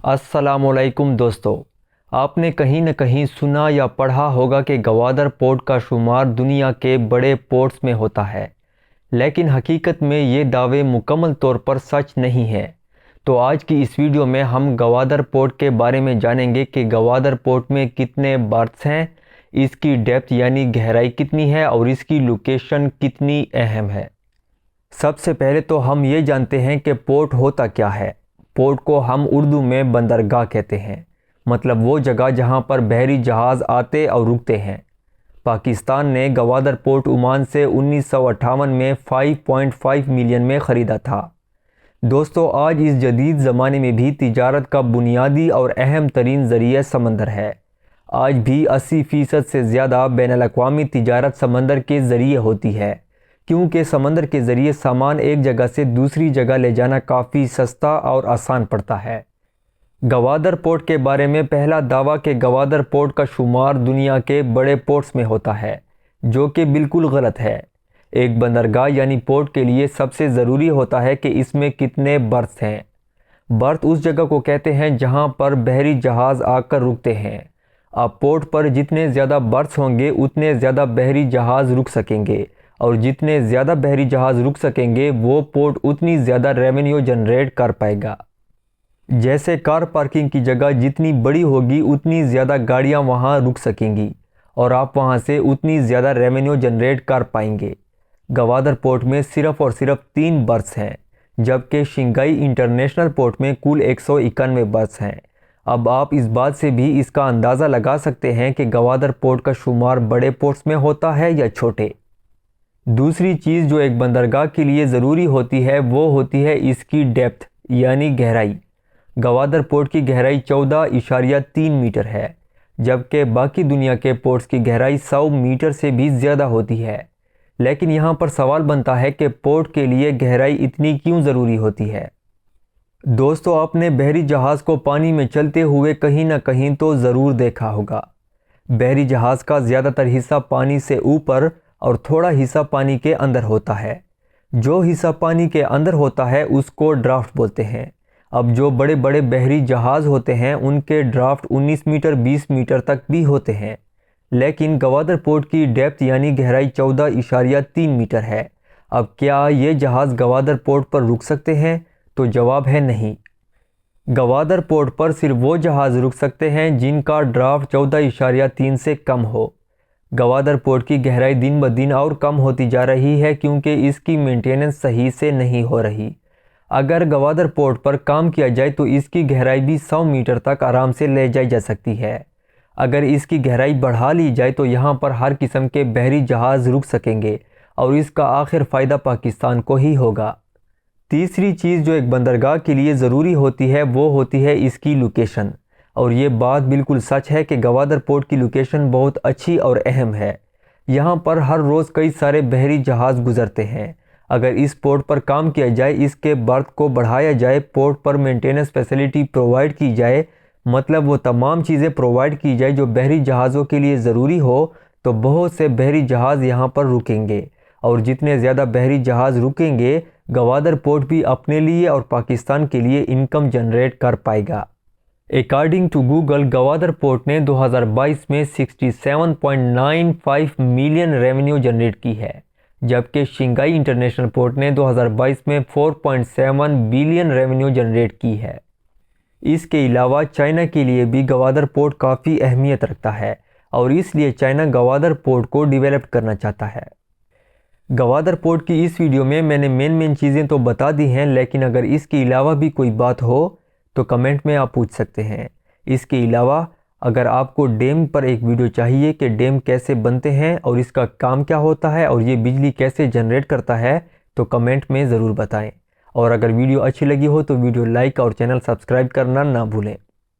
अस्सलाम वालेकुम दोस्तों, आपने कहीं न कहीं सुना या पढ़ा होगा कि गवादर पोर्ट का शुमार दुनिया के बड़े पोर्ट्स में होता है, लेकिन हकीकत में ये दावे मुकम्मल तौर पर सच नहीं है। तो आज की इस वीडियो में हम गवादर पोर्ट के बारे में जानेंगे कि गवादर पोर्ट में कितने बर्थ्स हैं, इसकी डेप्थ यानी गहराई कितनी है और इसकी लोकेशन कितनी अहम है। सबसे पहले तो हम ये जानते हैं कि पोर्ट होता क्या है। पोर्ट को हम उर्दू में बंदरगाह कहते हैं, मतलब वो जगह जहाँ पर बहरी जहाज़ आते और रुकते हैं। पाकिस्तान ने गवादर पोर्ट ओमान से 1958 में 5.5 मिलियन में ख़रीदा था। दोस्तों, आज इस जदीद ज़माने में भी तिजारत का बुनियादी और अहम तरीन ज़रिया समंदर है। आज भी 80% से ज़्यादा बैनुल-अक़वामी तिजारत समंदर के ज़रिए होती है, क्योंकि समंदर के ज़रिए सामान एक जगह से दूसरी जगह ले जाना काफ़ी सस्ता और आसान पड़ता है। गवादर पोर्ट के बारे में पहला दावा कि गवादर पोर्ट का शुमार दुनिया के बड़े पोर्ट्स में होता है, जो कि बिल्कुल गलत है। एक बंदरगाह यानी पोर्ट के लिए सबसे ज़रूरी होता है कि इसमें कितने बर्थ हैं। बर्थ उस जगह को कहते हैं जहां पर बहरी जहाज़ आकर रुकते हैं। अब पोर्ट पर जितने ज़्यादा बर्थ होंगे उतने ज़्यादा बहरी जहाज़ रुक सकेंगे, और जितने ज़्यादा बहरी जहाज़ रुक सकेंगे वो पोर्ट उतनी ज़्यादा रेवेन्यू जनरेट कर पाएगा। जैसे कार पार्किंग की जगह जितनी बड़ी होगी उतनी ज़्यादा गाड़ियाँ वहाँ रुक सकेंगी और आप वहाँ से उतनी ज़्यादा रेवेन्यू जनरेट कर पाएंगे। गवादर पोर्ट में सिर्फ़ और सिर्फ 3 बर्थ्स हैं, जबकि शिंगाई इंटरनेशनल पोर्ट में कुल 191 बर्थ्स हैं। अब आप इस बात से भी इसका अंदाज़ा लगा सकते हैं कि गवादर पोर्ट का शुमार बड़े पोर्ट्स में होता है या छोटे। दूसरी चीज़ जो एक बंदरगाह के लिए ज़रूरी होती है वो होती है इसकी डेप्थ यानी गहराई। गवादर पोर्ट की गहराई 14.3 मीटर है, जबकि बाकी दुनिया के पोर्ट्स की गहराई 100 मीटर से भी ज़्यादा होती है। लेकिन यहाँ पर सवाल बनता है कि पोर्ट के लिए गहराई इतनी क्यों ज़रूरी होती है। दोस्तों, आपने बहरी जहाज़ को पानी में चलते हुए कहीं ना कहीं तो ज़रूर देखा होगा। बहरी जहाज़ का ज़्यादातर हिस्सा पानी से ऊपर और थोड़ा हिस्सा पानी के अंदर होता है। जो हिस्सा पानी के अंदर होता है उसको ड्राफ्ट बोलते हैं। अब जो बड़े बड़े बहरी जहाज़ होते हैं उनके ड्राफ्ट 19 मीटर 20 मीटर तक भी होते हैं, लेकिन गवादर पोर्ट की डेप्थ यानी गहराई 14.3 मीटर है। अब क्या ये जहाज़ गवादर पोर्ट पर रुक सकते हैं? तो जवाब है नहीं। गवादर पोर्ट पर सिर्फ वो जहाज़ रुक सकते हैं जिनका ड्राफ्ट 14.3 से कम हो। गवादर पोर्ट की गहराई दिन ब दिन और कम होती जा रही है क्योंकि इसकी मेंटेनेंस सही से नहीं हो रही। अगर गवादर पोर्ट पर काम किया जाए तो इसकी गहराई भी 100 मीटर तक आराम से ले जाई जा सकती है। अगर इसकी गहराई बढ़ा ली जाए तो यहाँ पर हर किस्म के बहरी जहाज़ रुक सकेंगे और इसका आखिर फ़ायदा पाकिस्तान को ही होगा। तीसरी चीज़ जो एक बंदरगाह के लिए ज़रूरी होती है वो होती है इसकी लोकेशन, और ये बात बिल्कुल सच है कि गवादर पोर्ट की लोकेशन बहुत अच्छी और अहम है। यहाँ पर हर रोज़ कई सारे बहरी जहाज़ गुजरते हैं। अगर इस पोर्ट पर काम किया जाए, इसके बर्थ को बढ़ाया जाए, पोर्ट पर मेंटेनेंस फैसिलिटी प्रोवाइड की जाए, मतलब वो तमाम चीज़ें प्रोवाइड की जाए जो बहरी जहाज़ों के लिए ज़रूरी हो, तो बहुत से बहरी जहाज़ यहाँ पर रुकेंगे, और जितने ज़्यादा बहरी जहाज़ रुकेंगे गवादर पोर्ट भी अपने लिए और पाकिस्तान के लिए इनकम जनरेट कर पाएगा। According to Google, Gwadar port ने 2022 में 67.95 मिलियन रेवेन्यू जनरेट की है, जबकि शिंगाई इंटरनेशनल पोर्ट ने 2022 में 4.7 बिलियन रेवेन्यू जनरेट की है। इसके अलावा चाइना के लिए भी गवादर पोर्ट काफ़ी अहमियत रखता है, और इसलिए चाइना गवादर पोर्ट को डेवलप करना चाहता है। गवादर पोर्ट की इस वीडियो में मैंने मेन चीज़ें तो बता दी हैं, लेकिन अगर इसके अलावा भी कोई बात हो तो कमेंट में आप पूछ सकते हैं। इसके अलावा अगर आपको डैम पर एक वीडियो चाहिए कि डैम कैसे बनते हैं और इसका काम क्या होता है और ये बिजली कैसे जनरेट करता है, तो कमेंट में ज़रूर बताएं। और अगर वीडियो अच्छी लगी हो तो वीडियो लाइक और चैनल सब्सक्राइब करना ना भूलें।